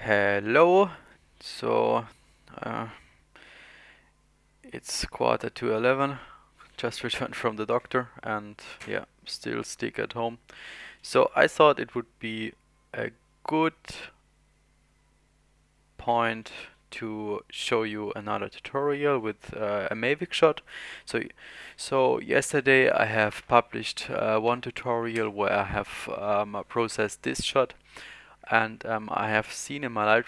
Hello. So uh, it's quarter to 11. Just returned from the doctor, and yeah, still sick at home. So I thought it would be a good point to show you another tutorial with a Mavic Shot. So yesterday I have published one tutorial where I have processed this shot, and I have seen in my Lightroom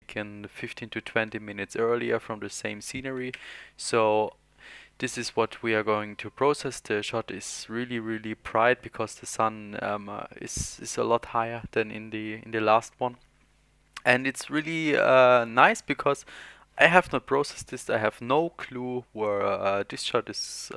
taken 15 to 20 minutes earlier from the same scenery. So this is what we are going to process. The shot is really bright because the sun is a lot higher than in the last one, and it's really nice because I have not processed this. I have no clue where this shot is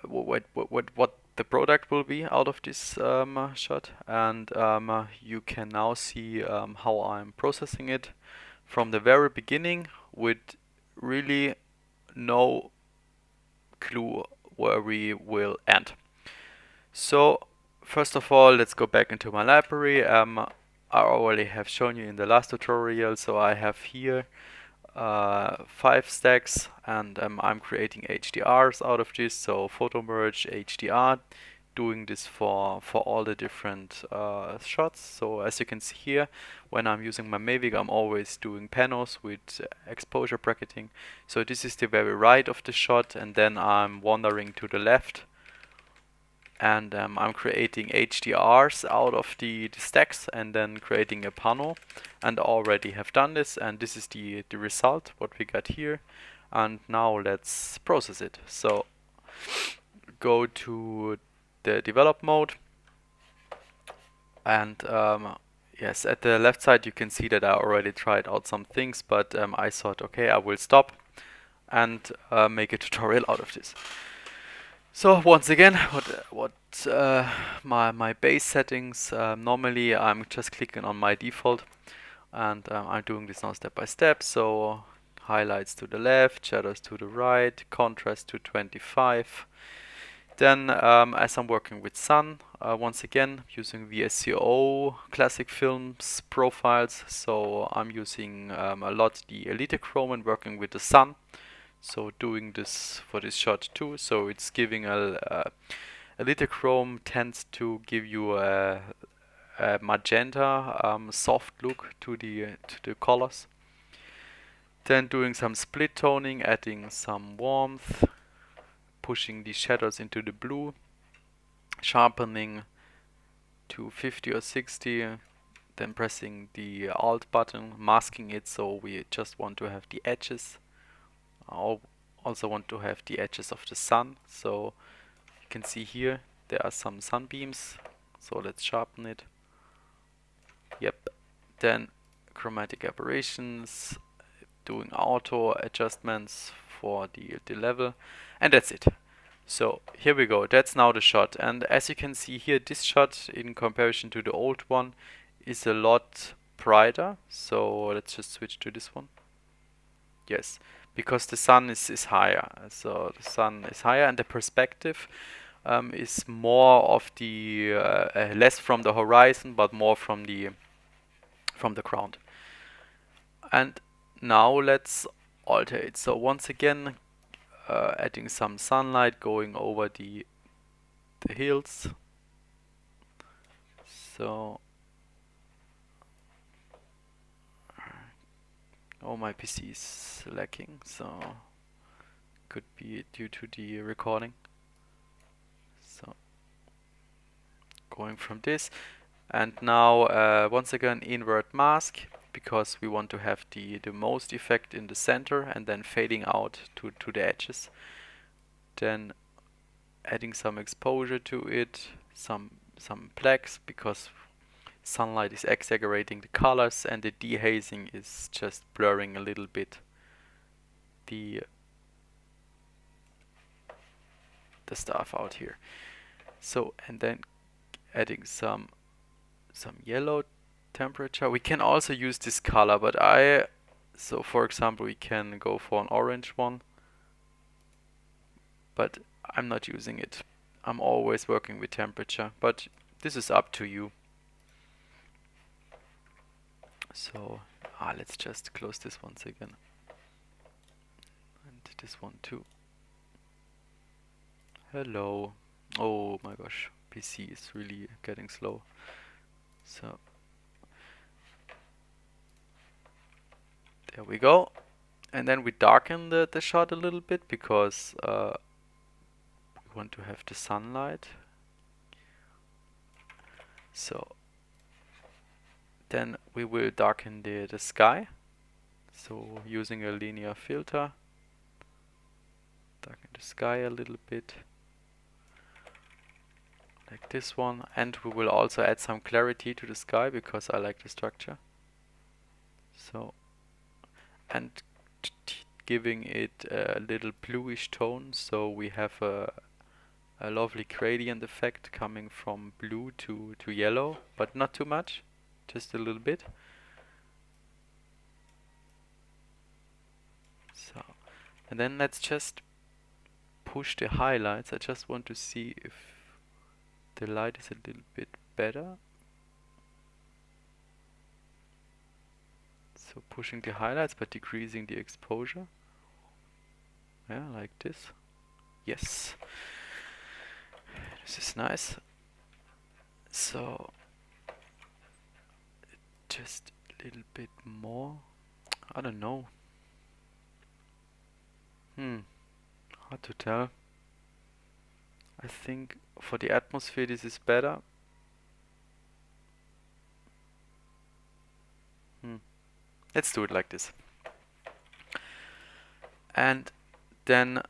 what the product will be out of this shot, and you can now see how I'm processing it from the very beginning with really no clue where we will end. So first of all, let's go back into my library. I already have shown you in the last tutorial, so I have here 5 stacks, and I'm creating HDRs out of this, so photo merge HDR, doing this for all the different shots. So as you can see here, when I'm using my Mavic, I'm always doing panels with exposure bracketing. So this is the very right of the shot, and then I'm wandering to the left, and I'm creating HDRs out of the stacks and then creating a panel, and already have done this, and this is the result what we got here. And now let's process it. So go to the develop mode, and yes, at the left side you can see that I already tried out some things, but I thought, okay, I will stop and make a tutorial out of this. So once again, what my base settings. Normally I'm just clicking on my default, and I'm doing this now step by step. So highlights to the left, shadows to the right, contrast to 25. Then as I'm working with sun, once again using VSCO classic films profiles. So I'm using a lot the Elite Chrome and working with the sun. So doing this for this shot too. So it's giving a Elite Chrome tends to give you a magenta soft look to the colors. Then doing some split toning, adding some warmth, pushing the shadows into the blue, sharpening to 50 or 60, then pressing the Alt button, masking it, so we just want to have the edges. Also want to have the edges of the sun, so you can see here there are some sunbeams, so let's sharpen it. Yep. Then chromatic aberrations, doing auto adjustments for the level, and that's it. So here we go, that's now the shot, and as you can see here, this shot in comparison to the old one is a lot brighter. So let's just switch to this one. Yes, because the sun is higher. So the sun is higher, and the perspective is more of the less from the horizon, but more from the ground. And now let's alter it. So once again, adding some sunlight going over the hills. So oh, my PC is lacking, so could be due to the recording. So going from this, and now once again invert mask, because we want to have the most effect in the center, and then fading out to the edges. Then adding some exposure to it, some blacks, because sunlight is exaggerating the colors, and the dehazing is just blurring a little bit the stuff out here. So, and then adding some yellow temperature. We can also use this color, but so for example, we can go for an orange one, but I'm not using it. I'm always working with temperature, but this is up to you. So let's just close this once again, and this one too. Hello. Oh my gosh, PC is really getting slow. So there we go. And then we darken the shot a little bit because we want to have the sunlight. So then we will darken the sky. So using a linear filter, darken the sky a little bit, like this one. And we will also add some clarity to the sky because I like the structure. So, and giving it a little bluish tone, so we have a lovely gradient effect coming from blue to yellow, but not too much, just a little bit. So, and then let's just push the highlights. I just want to see if the light is a little bit better. So pushing the highlights but decreasing the exposure. Yeah, like this. Yes. This is nice. So just a little bit more. I don't know. Hard to tell. I think for the atmosphere this is better. Let's do it like this. And then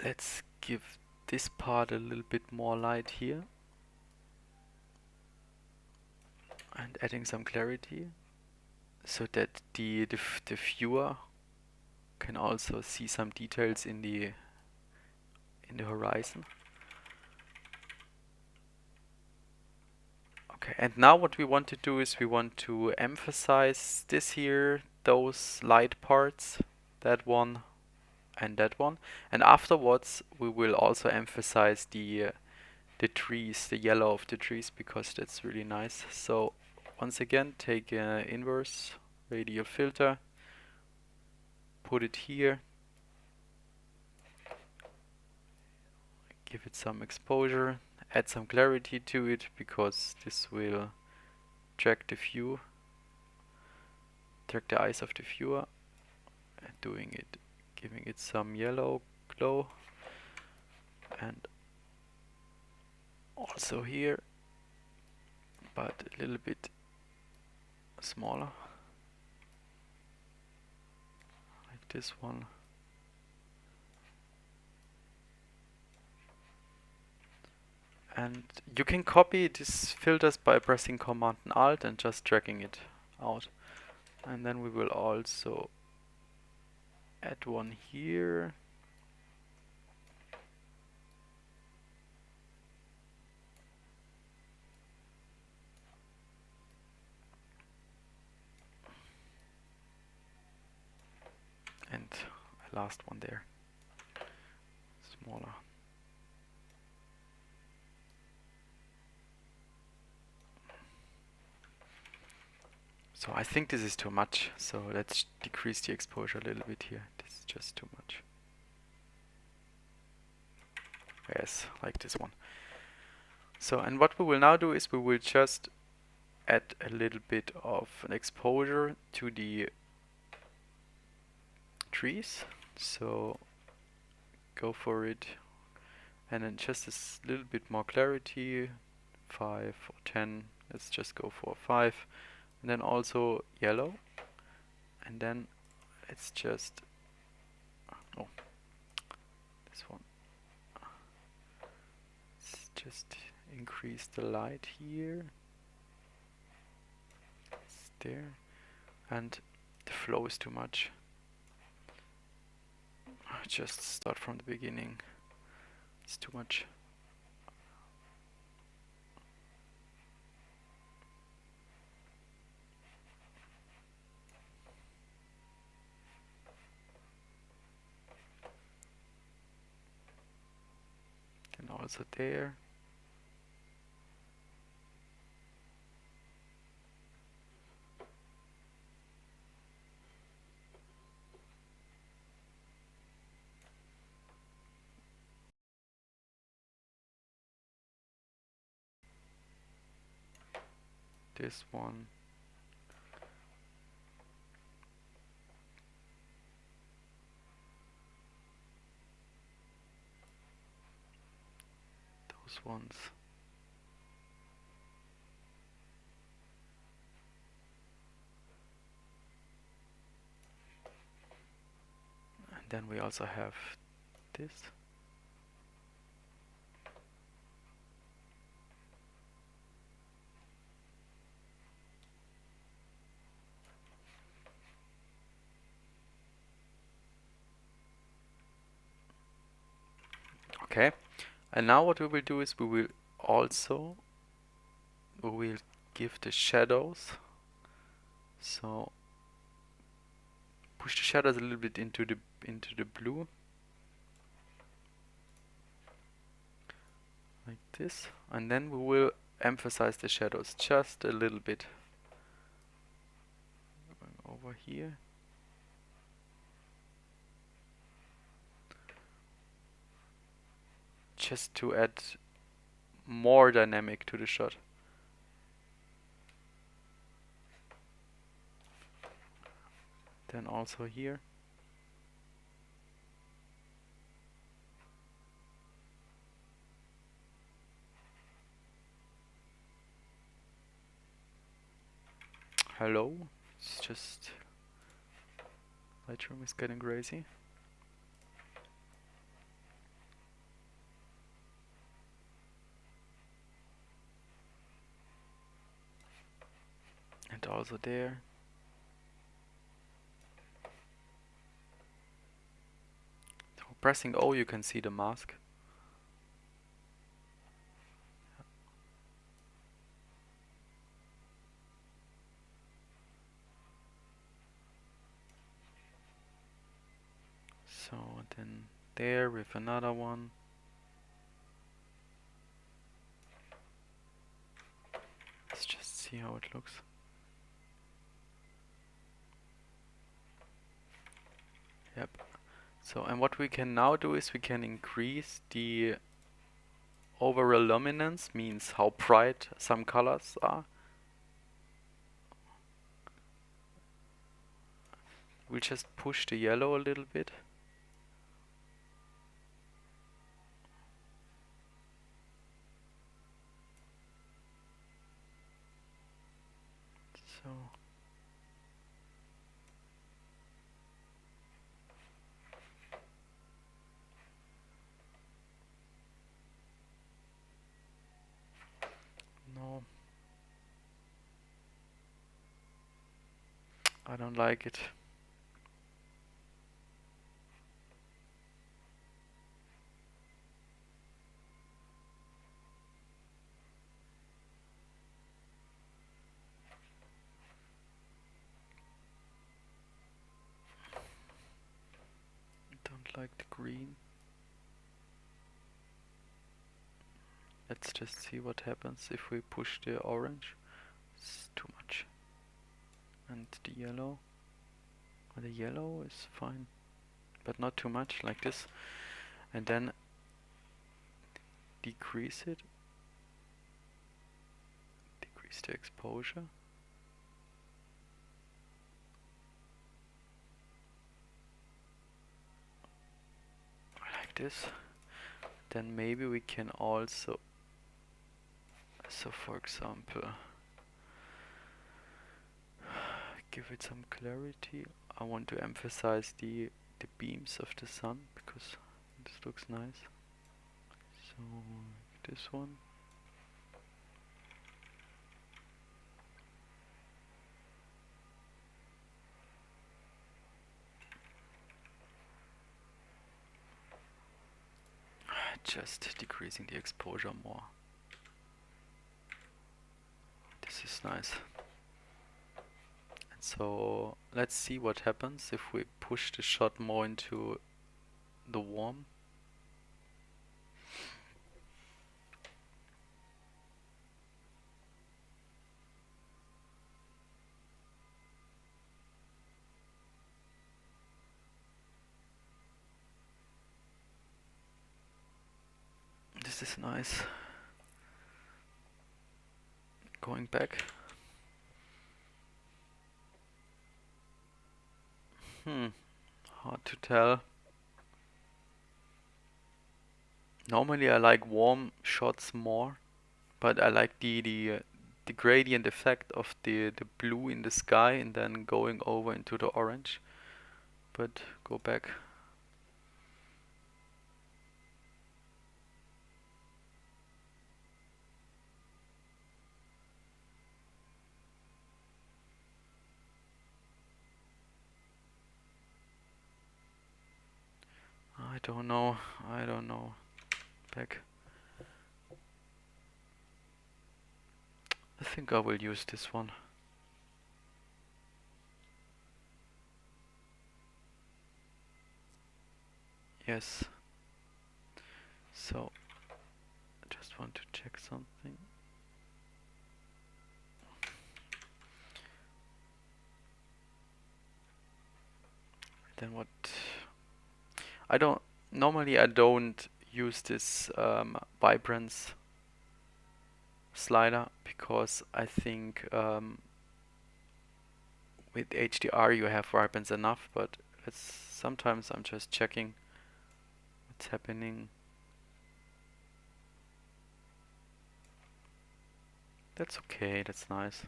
let's give this part a little bit more light here. And adding some clarity so that the viewer can also see some details in the horizon. Okay, and now what we want to do is we want to emphasize this here, those light parts, that one and that one, and afterwards we will also emphasize the trees, the yellow of the trees, because that's really nice. So once again, take an inverse radial filter, put it here, give it some exposure, add some clarity to it because this will track the view, track the eyes of the viewer, and doing it, giving it some yellow glow, and also here, but a little bit smaller, like this one. And you can copy these filters by pressing Command and Alt and just dragging it out. And then we will also add one here. And a last one there, smaller. So I think this is too much, so let's decrease the exposure a little bit here. This is just too much. Yes, like this one. So, and what we will now do is we will just add a little bit of an exposure to the trees. So go for it, and then just a little bit more clarity, 5 or 10. Let's just go for 5. And then also yellow, and then let's just this one. Let's just increase the light here. It's there, and the flow is too much. Just start from the beginning. It's too much. also there. This one. Those ones. And then we also have this. Okay, and now what we will do is we will give the shadows. So push the shadows a little bit into the blue, like this, and then we will emphasize the shadows just a little bit. Going over here. Just to add more dynamic to the shot. Then also here. Hello. It's just Lightroom is getting crazy. And also there. So pressing O you can see the mask. So then there with another one. Let's just see how it looks. Yep. So, and what we can now do is we can increase the overall luminance, means how bright some colors are. We'll just push the yellow a little bit. So no, I don't like it. Don't like the green. Let's just see what happens if we push the orange. It's too much. And the yellow. The yellow is fine, but not too much, like this. And then decrease it. Decrease the exposure. Like this. Then maybe we can also, so for example, give it some clarity. I want to emphasize the beams of the sun because this looks nice. So this one. Just decreasing the exposure more. This is nice. And so let's see what happens if we push the shot more into the warm. this is nice. Going back. Hard to tell. Normally I like warm shots more, but I like the gradient effect of the blue in the sky and then going over into the orange. But go back. I don't know. I don't know. Back. I think I will use this one. Yes. So, I just want to check something. Then what? Normally I don't use this vibrance slider because I think with HDR you have vibrance enough, but sometimes I'm just checking what's happening. That's okay, that's nice.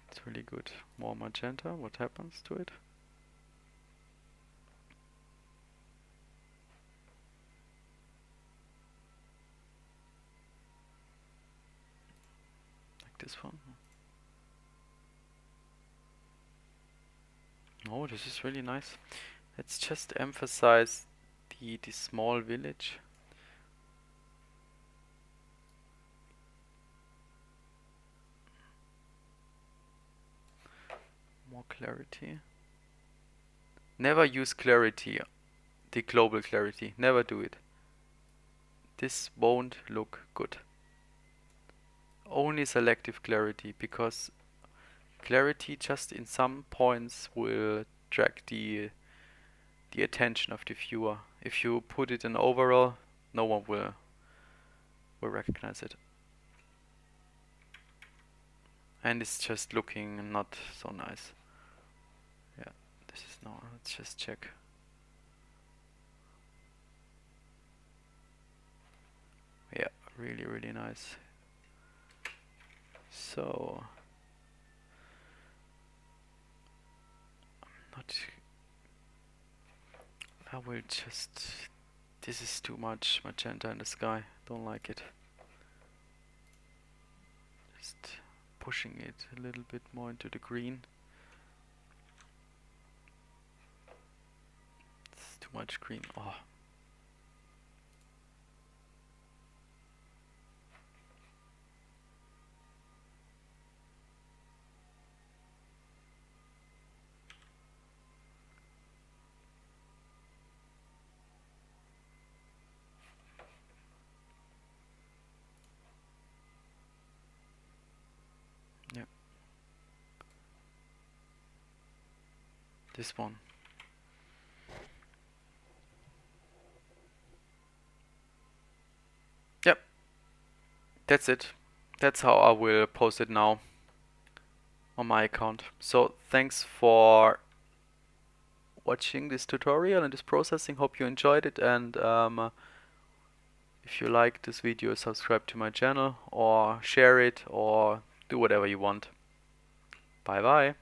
It's really good. More magenta, what happens to it? Like this one. Oh, this is really nice. Let's just emphasize the small village. More clarity. Never use clarity, the global clarity. Never do it. This won't look good. Only selective clarity, because clarity just in some points will drag the attention of the viewer. If you put it in overall, no one will recognize it. And it's just looking not so nice. Yeah, this is no. Let's just check. Yeah, really, really nice. So, I will just, this is too much magenta in the sky, don't like it. Just pushing it a little bit more into the green. It's too much green. Oh. Yeah. This one. Yep. That's it. That's how I will post it now on my account. So thanks for watching this tutorial and this processing. Hope you enjoyed it, and if you like this video, subscribe to my channel or share it or do whatever you want. Bye bye.